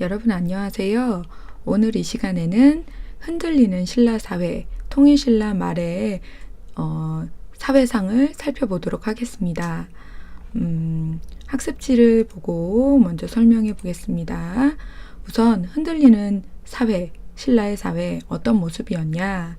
여러분 안녕하세요. 오늘 이 시간에는 흔들리는 신라 사회, 통일신라 말의 사회상을 살펴보도록 하겠습니다. 학습지를 보고 먼저 설명해 보겠습니다. 우선 흔들리는 사회, 신라의 사회 어떤 모습이었냐?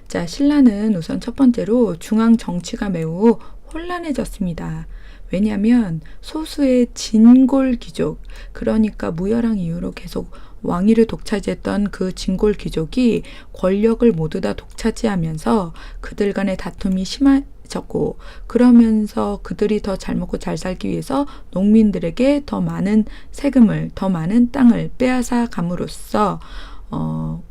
자, 신라는 우선 첫 번째로 중앙 정치가 매우 혼란해졌습니다. 왜냐하면 소수의 진골 귀족, 그러니까 무열왕 이후로 계속 왕위를 독차지했던 그 진골 귀족이 권력을 모두 다 독차지하면서 그들 간의 다툼이 심해졌고, 그러면서 그들이 더 잘 먹고 잘 살기 위해서 농민들에게 더 많은 세금을, 더 많은 땅을 빼앗아 감으로써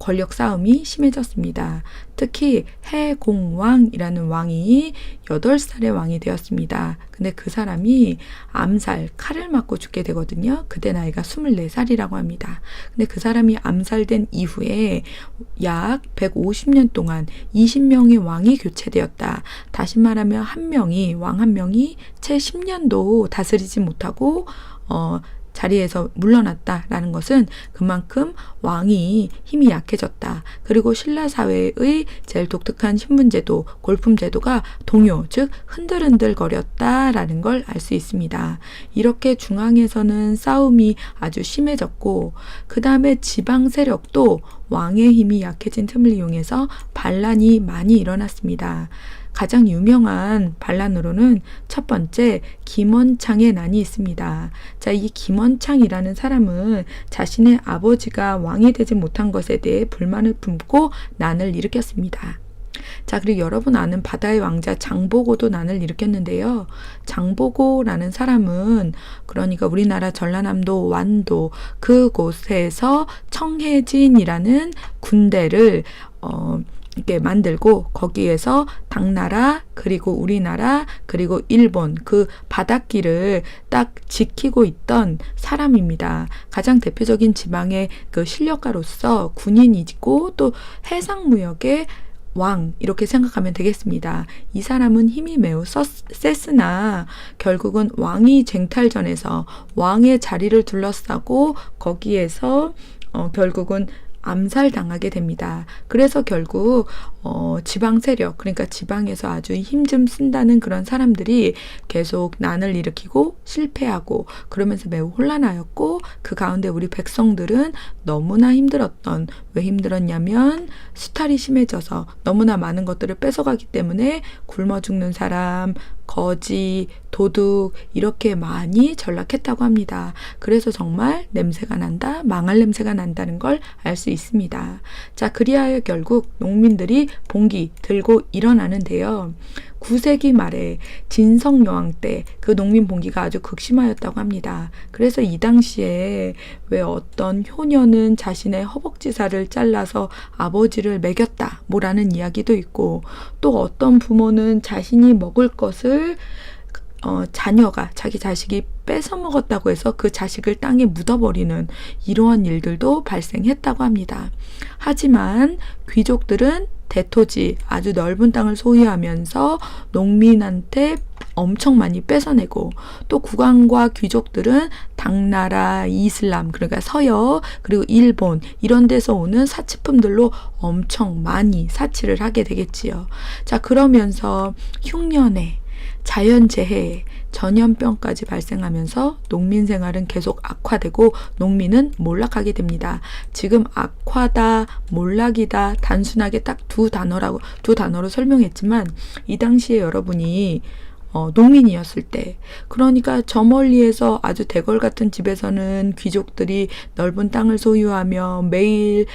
권력 싸움이 심해졌습니다. 특히 해공왕이라는 왕이 8살의 왕이 되었습니다. 근데 그 사람이 암살, 칼을 맞고 죽게 되거든요. 그때 나이가 24살이라고 합니다. 근데 그 사람이 암살된 이후에 약 150년 동안 20명의 왕이 교체되었다. 다시 말하면 왕 한 명이 채 10년도 다스리지 못하고 자리에서 물러났다라는 것은 그만큼 왕이 힘이 약해졌다. 그리고 신라 사회의 제일 독특한 신분제도, 골품제도가 동요, 즉 흔들흔들거렸다라는 걸 알 수 있습니다. 이렇게 중앙에서는 싸움이 아주 심해졌고, 그 다음에 지방 세력도 왕의 힘이 약해진 틈을 이용해서 반란이 많이 일어났습니다. 가장 유명한 반란으로는 첫 번째 김원창의 난이 있습니다. 자, 이 김원창이라는 사람은 자신의 아버지가 왕이 되지 못한 것에 대해 불만을 품고 난을 일으켰습니다. 자, 그리고 여러분 아는 바다의 왕자 장보고도 난을 일으켰는데요. 장보고라는 사람은 그러니까 우리나라 전라남도 완도 그곳에서 청해진이라는 군대를 이렇게 만들고 거기에서 당나라 그리고 우리나라 그리고 일본 그 바닷길을 딱 지키고 있던 사람입니다. 가장 대표적인 지방의 그 실력가로서 군인이고 또 해상무역의 왕 이렇게 생각하면 되겠습니다. 이 사람은 힘이 매우 셌으나 결국은 왕위 쟁탈전에서 왕의 자리를 둘러싸고 거기에서 결국은 암살당하게 됩니다. 그래서 결국 지방 세력, 그러니까 지방에서 아주 힘 좀 쓴다는 그런 사람들이 계속 난을 일으키고 실패하고 그러면서 매우 혼란하였고, 그 가운데 우리 백성들은 너무나 힘들었던, 왜 힘들었냐면 수탈이 심해져서 너무나 많은 것들을 뺏어가기 때문에 굶어 죽는 사람, 거지, 도둑 이렇게 많이 전락했다고 합니다. 그래서 정말 냄새가 난다, 망할 냄새가 난다는 걸 알 수 있습니다. 자, 그리하여 결국 농민들이 봉기 들고 일어나는데요. 9세기 말에 진성여왕 때 그 농민 봉기가 아주 극심하였다고 합니다. 그래서 이 당시에 왜 어떤 효녀는 자신의 허벅지살을 잘라서 아버지를 먹였다 뭐라는 이야기도 있고, 또 어떤 부모는 자신이 먹을 것을 자녀가, 자기 자식이 뺏어 먹었다고 해서 그 자식을 땅에 묻어버리는 이러한 일들도 발생했다고 합니다. 하지만 귀족들은 대토지, 아주 넓은 땅을 소유하면서 농민한테 엄청 많이 뺏어내고, 또 국왕과 귀족들은 당나라, 이슬람, 그러니까 서역, 그리고 일본 이런 데서 오는 사치품들로 엄청 많이 사치를 하게 되겠지요. 자, 그러면서 흉년에, 자연재해, 전염병까지 발생하면서 농민 생활은 계속 악화되고 농민은 몰락하게 됩니다. 지금 악화다, 몰락이다 단순하게 딱 두 단어로 설명했지만, 이 당시에 여러분이 농민이었을 때, 그러니까 저 멀리에서 아주 대궐 같은 집에서는 귀족들이 넓은 땅을 소유하며 매일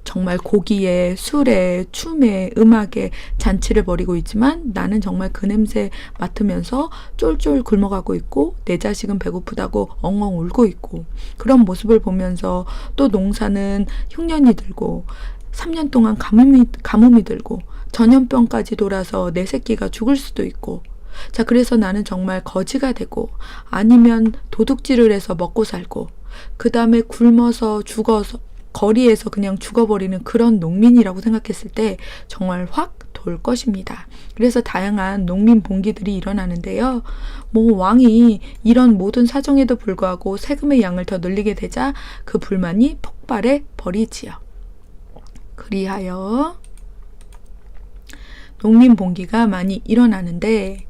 정말 고기에, 술에, 춤에, 음악에 잔치를 벌이고 있지만 나는 정말 그 냄새 맡으면서 쫄쫄 굶어가고 있고 내 자식은 배고프다고 엉엉 울고 있고, 그런 모습을 보면서 또 농사는 흉년이 들고 3년 동안 가뭄이 들고 전염병까지 돌아서 내 새끼가 죽을 수도 있고, 자, 그래서 나는 정말 거지가 되고 아니면 도둑질을 해서 먹고 살고 그 다음에 굶어서 죽어서 거리에서 그냥 죽어버리는 그런 농민이라고 생각했을 때 정말 확 돌 것입니다. 그래서 다양한 농민 봉기들이 일어나는데요. 왕이 이런 모든 사정에도 불구하고 세금의 양을 더 늘리게 되자 그 불만이 폭발해 버리지요. 그리하여 농민 봉기가 많이 일어나는데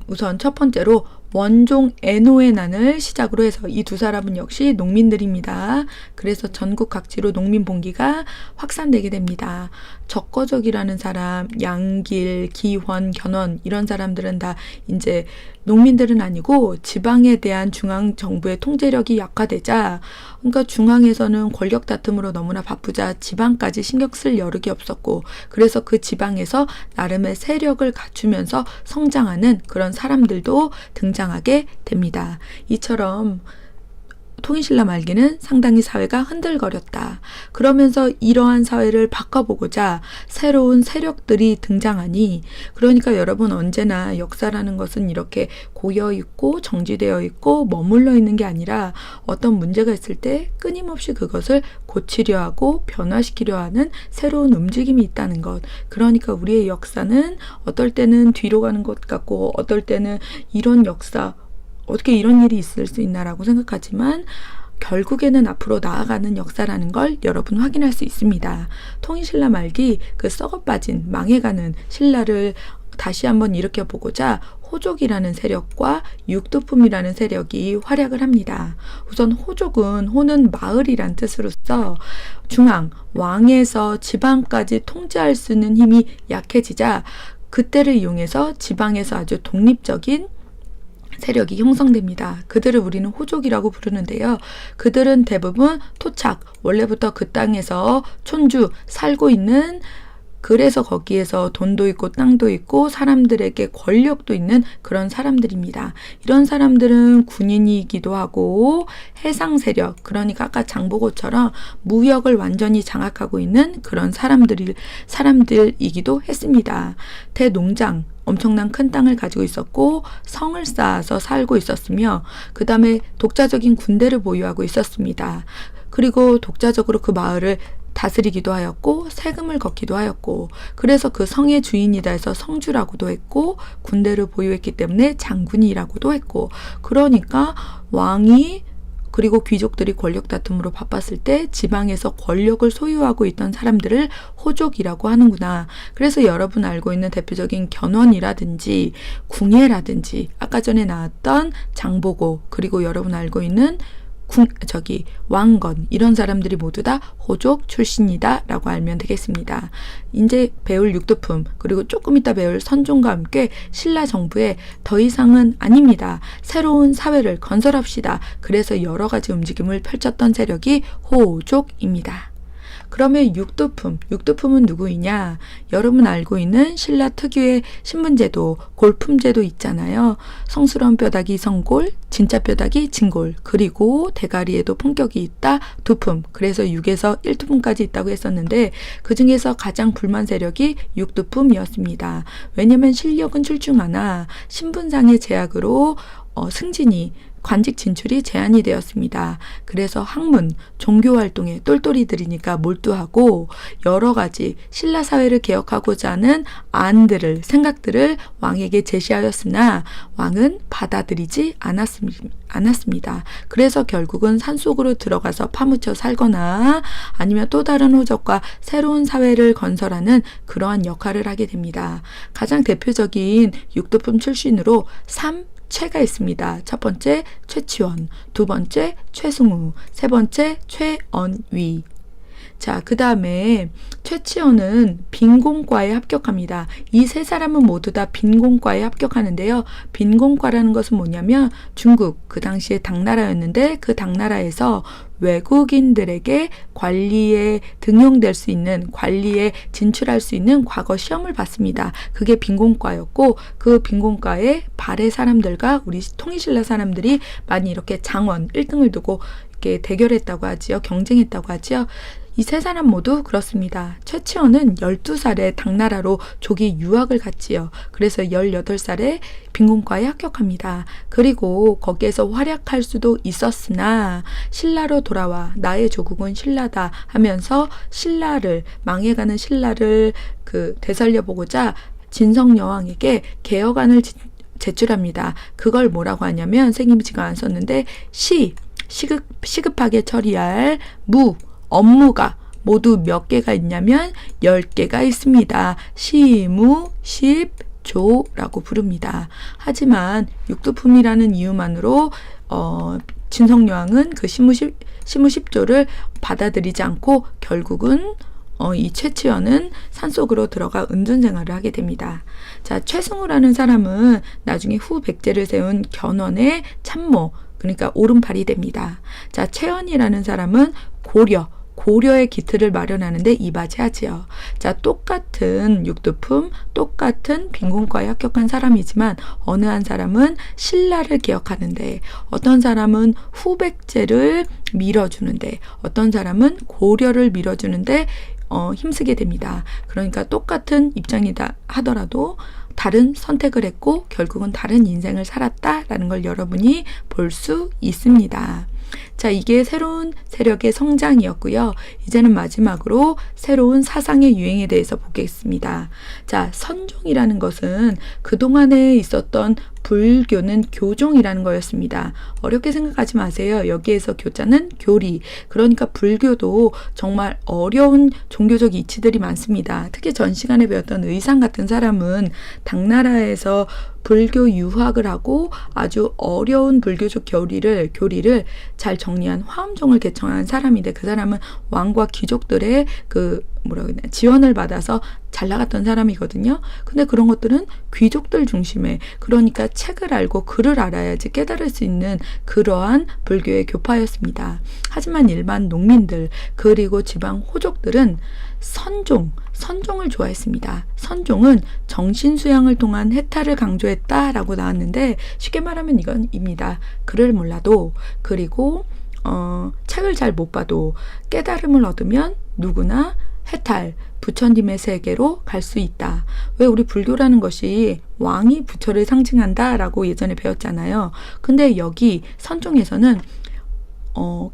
우선 첫 번째로 원종 에노의 난을 시작으로 해서 이 두 사람은 역시 농민들입니다. 그래서 전국 각지로 농민 봉기가 확산되게 됩니다. 적거적이라는 사람, 양길, 기원, 견원 이런 사람들은 다 이제 농민들은 아니고 지방에 대한 중앙 정부의 통제력이 약화되자, 그러니까 중앙에서는 권력 다툼으로 너무나 바쁘자 지방까지 신경 쓸 여력이 없었고, 그래서 그 지방에서 나름의 세력을 갖추면서 성장하는 그런 사람들도 등장하게 됩니다. 이처럼 통일신라 말기는 상당히 사회가 흔들거렸다. 그러면서 이러한 사회를 바꿔보고자 새로운 세력들이 등장하니, 그러니까 여러분 언제나 역사라는 것은 이렇게 고여있고 정지되어 있고 머물러 있는 게 아니라 어떤 문제가 있을 때 끊임없이 그것을 고치려 하고 변화시키려 하는 새로운 움직임이 있다는 것. 그러니까 우리의 역사는 어떨 때는 뒤로 가는 것 같고 어떨 때는 이런 역사, 어떻게 이런 일이 있을 수 있나라고 생각하지만 결국에는 앞으로 나아가는 역사라는 걸 여러분 확인할 수 있습니다. 통일신라 말기 그 썩어빠진 망해가는 신라를 다시 한번 일으켜보고자 호족이라는 세력과 육두품이라는 세력이 활약을 합니다. 우선 호족은 호는 마을이란 뜻으로서 중앙, 왕에서 지방까지 통제할 수 있는 힘이 약해지자 그때를 이용해서 지방에서 아주 독립적인 세력이 형성됩니다. 그들을 우리는 호족이라고 부르는데요. 그들은 대부분 토착, 원래부터 그 땅에서 촌주 살고 있는, 그래서 거기에서 돈도 있고 땅도 있고 사람들에게 권력도 있는 그런 사람들입니다. 이런 사람들은 군인이기도 하고 해상 세력, 그러니까 아까 장보고처럼 무역을 완전히 장악하고 있는 그런 사람들이기도 했습니다. 대농장, 엄청난 큰 땅을 가지고 있었고 성을 쌓아서 살고 있었으며, 그 다음에 독자적인 군대를 보유하고 있었습니다. 그리고 독자적으로 그 마을을 다스리기도 하였고 세금을 걷기도 하였고, 그래서 그 성의 주인이다 해서 성주라고도 했고 군대를 보유했기 때문에 장군이라고도 했고, 그러니까 왕이 그리고 귀족들이 권력 다툼으로 바빴을 때 지방에서 권력을 소유하고 있던 사람들을 호족이라고 하는구나. 그래서 여러분 알고 있는 대표적인 견훤이라든지 궁예라든지 아까 전에 나왔던 장보고, 그리고 여러분 알고 있는 왕건, 이런 사람들이 모두 다 호족 출신이다 라고 알면 되겠습니다. 이제 배울 육두품, 그리고 조금 이따 배울 선종과 함께 신라 정부에 더 이상은 아닙니다. 새로운 사회를 건설합시다. 그래서 여러 가지 움직임을 펼쳤던 세력이 호족입니다. 그러면 육두품은 누구이냐? 여러분 알고 있는 신라 특유의 신분제도, 골품제도 있잖아요. 성스러운 뼈다귀 성골, 진짜 뼈다귀 진골, 그리고 대가리에도 품격이 있다 두품, 그래서 6에서 1두품까지 있다고 했었는데 그 중에서 가장 불만 세력이 육두품이었습니다. 왜냐하면 실력은 출중하나 신분상의 제약으로 승진이, 관직 진출이 제한이 되었습니다. 그래서 학문, 종교활동에 똘똘이들이니까 몰두하고 여러 가지 신라 사회를 개혁하고자 하는 안들을, 생각들을 왕에게 제시하였으나 왕은 받아들이지 않았습니다. 그래서 결국은 산속으로 들어가서 파묻혀 살거나 아니면 또 다른 호적과 새로운 사회를 건설하는 그러한 역할을 하게 됩니다. 가장 대표적인 육두품 출신으로 최가 있습니다. 첫 번째 최치원, 두 번째 최승우, 세 번째 최언위. 자, 그 다음에 최치원은 빈공과에 합격합니다. 이 세 사람은 모두 다 빈공과에 합격하는데요. 빈공과라는 것은 뭐냐면 중국, 그 당시에 당나라였는데 그 당나라에서 외국인들에게 관리에 등용될 수 있는, 관리에 진출할 수 있는 과거 시험을 봤습니다. 그게 빈공과였고, 그 빈공과에 발해 사람들과 우리 통일신라 사람들이 많이 이렇게 장원 1등을 두고 이렇게 대결했다고 하지요. 경쟁했다고 하지요. 이 세 사람 모두 그렇습니다. 최치원은 12살에 당나라로 조기 유학을 갔지요. 그래서 18살에 빈곤과에 합격합니다. 그리고 거기에서 활약할 수도 있었으나 신라로 돌아와 나의 조국은 신라다 하면서 망해가는 신라를 되살려보고자 진성여왕에게 개혁안을 제출합니다. 그걸 뭐라고 하냐면 선생님이 지금 안 썼는데 시급하게 처리할 업무가 모두 몇 개가 있냐면 10개가 있습니다. 시무, 십조라고 부릅니다. 하지만 육두품이라는 이유만으로 진성여왕은 그 시무 십조를 받아들이지 않고 결국은 이 최치원은 산속으로 들어가 은둔생활을 하게 됩니다. 자, 최승우라는 사람은 나중에 후 백제를 세운 견훤의 참모, 그러니까 오른팔이 됩니다. 자, 최연이라는 사람은 고려의 기틀을 마련하는데 이바지하지요. 자, 똑같은 육두품, 똑같은 빈곤과에 합격한 사람이지만 어느 한 사람은 신라를 개혁하는데, 어떤 사람은 후백제를 밀어주는데, 어떤 사람은 고려를 밀어주는데 힘쓰게 됩니다. 그러니까 똑같은 입장이다 하더라도 다른 선택을 했고 결국은 다른 인생을 살았다라는 걸 여러분이 볼 수 있습니다. 자, 이게 새로운 세력의 성장이었고요. 이제는 마지막으로 새로운 사상의 유행에 대해서 보겠습니다. 자, 선종이라는 것은 그동안에 있었던 불교는 교종이라는 거였습니다. 어렵게 생각하지 마세요. 여기에서 교자는 교리. 그러니까 불교도 정말 어려운 종교적 이치들이 많습니다. 특히 전 시간에 배웠던 의상 같은 사람은 당나라에서 불교 유학을 하고 아주 어려운 불교적 교리를 잘 정리한 화엄종을 개청한 사람인데, 그 사람은 왕과 귀족들의 지원을 받아서 잘 나갔던 사람이거든요. 근데 그런 것들은 귀족들 중심에, 그러니까 책을 알고 글을 알아야지 깨달을 수 있는 그러한 불교의 교파였습니다. 하지만 일반 농민들 그리고 지방 호족들은 선종을 좋아했습니다. 선종은 정신수양을 통한 해탈을 강조했다라고 나왔는데, 쉽게 말하면 이건입니다. 글을 몰라도, 그리고 책을 잘 못 봐도 깨달음을 얻으면 누구나 해탈, 부처님의 세계로 갈 수 있다. 왜 우리 불교라는 것이 왕이 부처를 상징한다라고 예전에 배웠잖아요. 근데 여기 선종에서는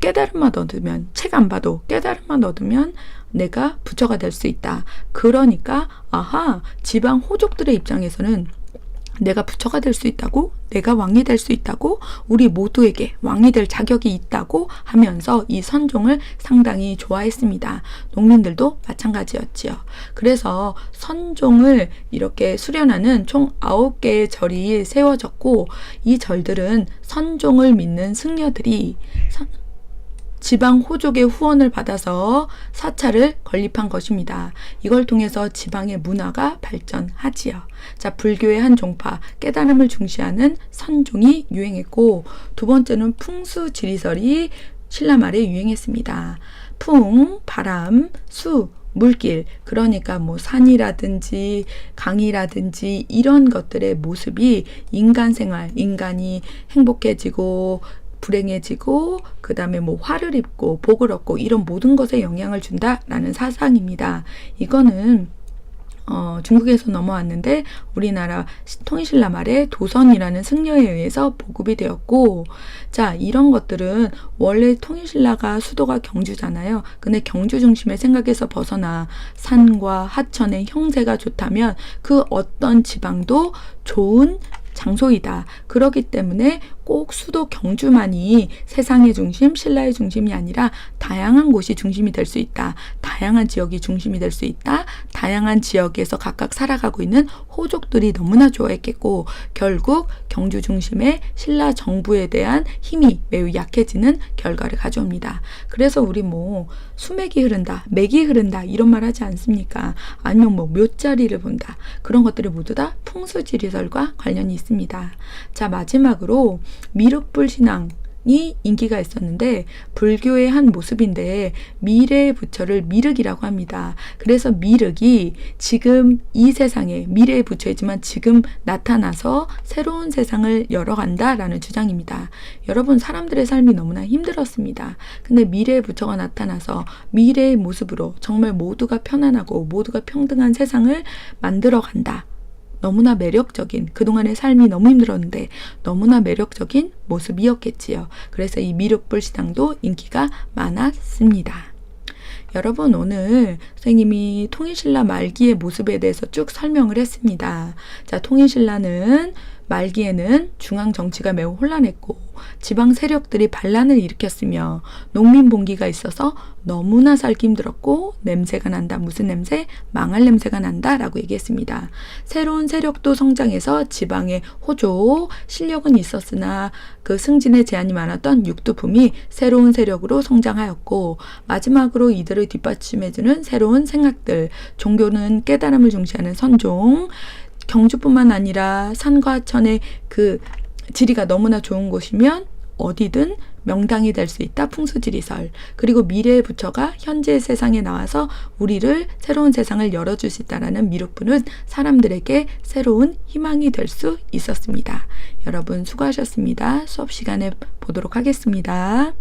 깨달음만 얻으면, 책 안 봐도 깨달음만 얻으면 내가 부처가 될 수 있다. 그러니까 지방 호족들의 입장에서는 내가 부처가 될 수 있다고, 내가 왕이 될 수 있다고, 우리 모두에게 왕이 될 자격이 있다고 하면서 이 선종을 상당히 좋아했습니다. 농민들도 마찬가지였지요. 그래서 선종을 이렇게 수련하는 총 9개의 절이 세워졌고, 이 절들은 선종을 믿는 승려들이 지방 호족의 후원을 받아서 사찰을 건립한 것입니다. 이걸 통해서 지방의 문화가 발전하지요. 자, 불교의 한 종파, 깨달음을 중시하는 선종이 유행했고, 두 번째는 풍수지리설이 신라 말에 유행했습니다. 풍, 바람, 수, 물길, 그러니까 산이라든지 강이라든지 이런 것들의 모습이 인간 생활, 인간이 행복해지고 불행해지고 그 다음에 화를 입고 복을 얻고 이런 모든 것에 영향을 준다라는 사상입니다. 이거는 중국에서 넘어왔는데 우리나라 통일신라 말에 도선이라는 승려에 의해서 보급이 되었고, 자, 이런 것들은 원래 통일신라가 수도가 경주잖아요. 근데 경주 중심의 생각에서 벗어나 산과 하천의 형세가 좋다면 그 어떤 지방도 좋은 장소이다. 그렇기 때문에 꼭 수도 경주만이 세상의 중심, 신라의 중심이 아니라 다양한 곳이 중심이 될 수 있다. 다양한 지역이 중심이 될 수 있다. 다양한 지역에서 각각 살아가고 있는 호족들이 너무나 좋아했겠고, 결국 경주 중심의 신라 정부에 대한 힘이 매우 약해지는 결과를 가져옵니다. 그래서 우리 수맥이 흐른다, 맥이 흐른다 이런 말 하지 않습니까? 아니면 묘자리를 본다. 그런 것들이 모두 다 풍수지리설과 관련이 있습니다. 자, 마지막으로 미륵불신앙, 인기가 있었는데 불교의 한 모습인데 미래의 부처를 미륵이라고 합니다. 그래서 미륵이 지금 이 세상에 미래의 부처이지만 지금 나타나서 새로운 세상을 열어간다라는 주장입니다. 여러분, 사람들의 삶이 너무나 힘들었습니다. 근데 미래의 부처가 나타나서 미래의 모습으로 정말 모두가 편안하고 모두가 평등한 세상을 만들어 간다. 너무나 매력적인, 그동안의 삶이 너무 힘들었는데 너무나 매력적인 모습이었겠지요. 그래서 이 미륵불 시당도 인기가 많았습니다. 여러분, 오늘 선생님이 통일신라 말기의 모습에 대해서 쭉 설명을 했습니다. 자, 통일신라는 말기에는 중앙 정치가 매우 혼란했고 지방 세력들이 반란을 일으켰으며 농민 봉기가 있어서 너무나 살기 힘들었고 냄새가 난다. 무슨 냄새? 망할 냄새가 난다 라고 얘기했습니다. 새로운 세력도 성장해서 지방의 호조, 실력은 있었으나 그 승진에 제한이 많았던 육두품이 새로운 세력으로 성장하였고 마지막으로 이들을 뒷받침해주는 새로운 생각들, 종교는 깨달음을 중시하는 선종, 경주뿐만 아니라 산과 천의 그 지리가 너무나 좋은 곳이면 어디든 명당이 될 수 있다. 풍수지리설. 그리고 미래의 부처가 현재의 세상에 나와서 우리를 새로운 세상을 열어줄 수 있다라는 미륵불은 사람들에게 새로운 희망이 될 수 있었습니다. 여러분 수고하셨습니다. 수업 시간에 보도록 하겠습니다.